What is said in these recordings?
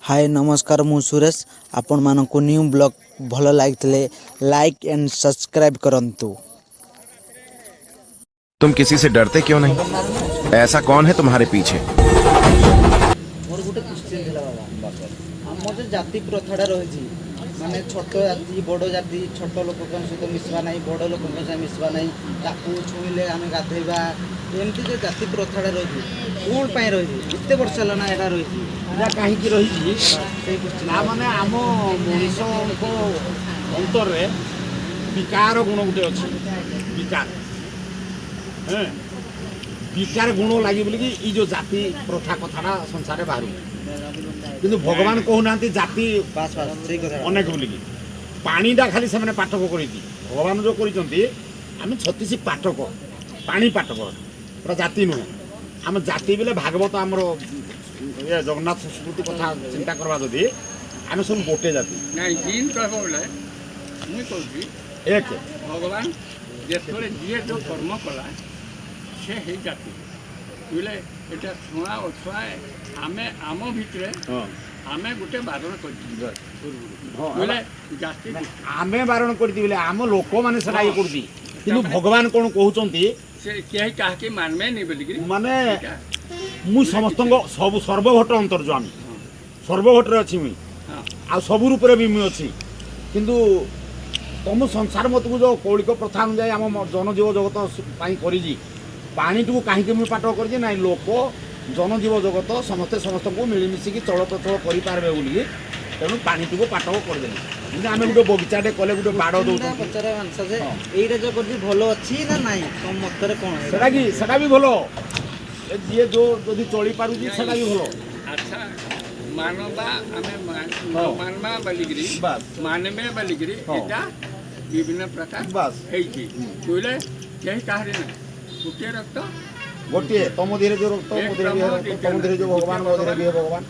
हाय नमस्कार मु सुरेश आपण मानक न्यू ब्लॉग भल लगे लाइक एंड सब्सक्राइब करंतु। तुम किसी से डरते क्यों नहीं? ऐसा कौन है तुम्हारे पीछे? मोर गोटे क्वेश्चन थिला बाबा हमर जे जाति प्रथाडा रही माने छोट जाति बड़ जाति छोट लोक सहित मिसवा नहीं बड़ लोक सहित मिसवा नहीं ताकू छुईले आम गाधेबा एमती जो जाति प्रथाडा रही कौन पाई रही एते वर्ष होला ना एटा रही कहीं रही माने आम मनीष अंतर विकार गुण गोटे अच्छी विकार विकार गुण लगे बोलिकी ये जो जाति प्रथा कथा संसार बाहर किंतु भगवान कहूना जाति अनेक बोलिकी पानीटा खाली से पाठक कर भगवान जो करें 36 पाठक पानी पाठक पूरा जाति नुहे आम जाति बेले भागवत आमर ये जगन्नाथ संस्कृति कथा चिंता करवा जदि आम सब गोटे जाति एक भगवान जिते जी जो कर्म कला से ही जाति बुझे ये छुआ अछुआ आमे आम भितर आमे गोटे बारण कर जाति आमे बारण कर आम लोक मैंने कि भगवान कौन कहते कहीं मानवे नहीं बोलिकी माने मु समस्त सब सर्वभट अंतर्जामी सर्वभट्रे अच्छी मुई आ सब रूप भी मुई अच्छी किंतु तुम संसार मत को जो कौलिक प्रथा अनुजाई आम जनजीव जगत करी पानी टू कहीं मुझे पाठ कर ना लोक जनजीव जगत समस्ते समस्त को मिलमिशिकी चल प्रचल करेंगे बोली तेणु पानी टू पाठ करदे आम गोटे बगीचाटे कले गोटे बाड़ दौर भल अच्छी ना ना तुम मत सेटा भी भल जी जो जदि चली पारुची सेटा भी भल अच्छा मानवा आमे मानवा बोलिकी मानवे बोलिकी एटा विभिन्न प्रकार बस बुझे कहीं कहार ना गोटे रक्त गोटे तुम धीरे जो रक्त तुम धीरे जो भगवान मो धीरे भी भगवान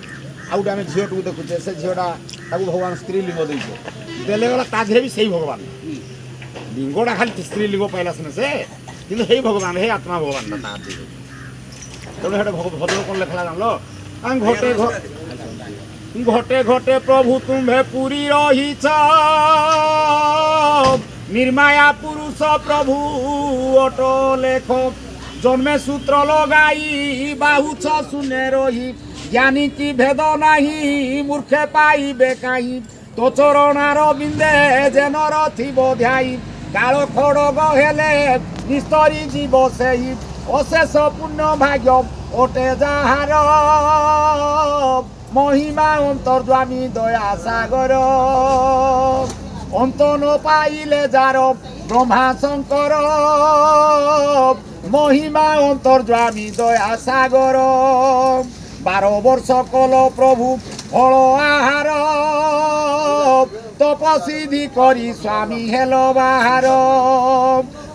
आउटे आम झील टू देखुचे से झीलटा भगवान स्त्री लिंग देचे देले गला ता धीरे भी सही भगवान लिंगटा खाली स्त्री लिंग पाइला सिने से किंतु हे भगवान हे आत्मा भगवान ता तेणु हेटे भद्र कौन लिखला जान घटे घटे घटे प्रभु तुम्हें पूरी रहीच निर्माया पुरुष प्रभु अटो लेख जन्मे सूत्र लगाई बाहुछ सुने रही ज्ञानी की भेद नाही मूर्खे पाइबे कहीं तो चरणार बिंदे जेनर थिबो ध्याई काल खड़ग हेले निस्तरी जीव सेही अशेष पुण्य भाग्य ओटे जाहार महिमा अंतर्जामी दया सागर अंत न पाइले जार ब्रह्मा शंकर महिमा अंतर्जामी दया सागर 12 वर्ष कल प्रभु फल आहार तपसिद्धि करी स्वामी हेल बाहार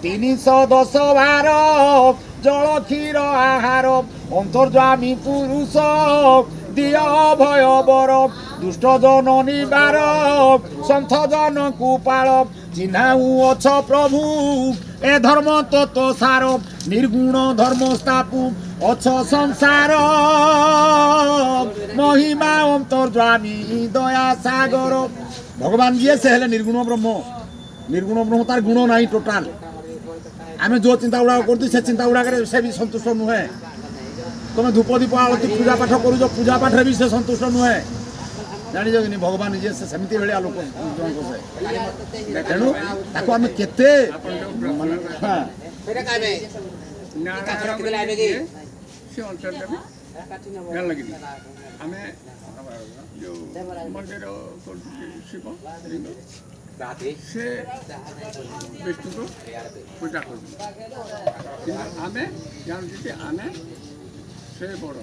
310 भार जल क्षीर आहार अंतर्जामी पुरुष दिय भय बर दुष्ट जन निबार सन्थ जन कुपाल चिन्हाऊ अछ प्रभु ए धर्म तत्व सार निर्गुण धर्म स्थापु अछ संसार महिमा अंतर्जामी दया सागर भगवान जी से हेले निर्गुण ब्रह्म तार गुण नहीं टोटाल आम जो चिंता गुड़ा कर से चिंता गुड़ा से भी संतुष्ट नुहे तुम धूप दीप आलती पूजा पाठ कर पूजा पाठ भी से संतुष्ट नुहे जानी कि भगवान जी से सेमती भाया लोक तेणु ताको आम केते मंदिर शिव लिंग से विष्णु को पूजा कर आमे जानते आमे से बड़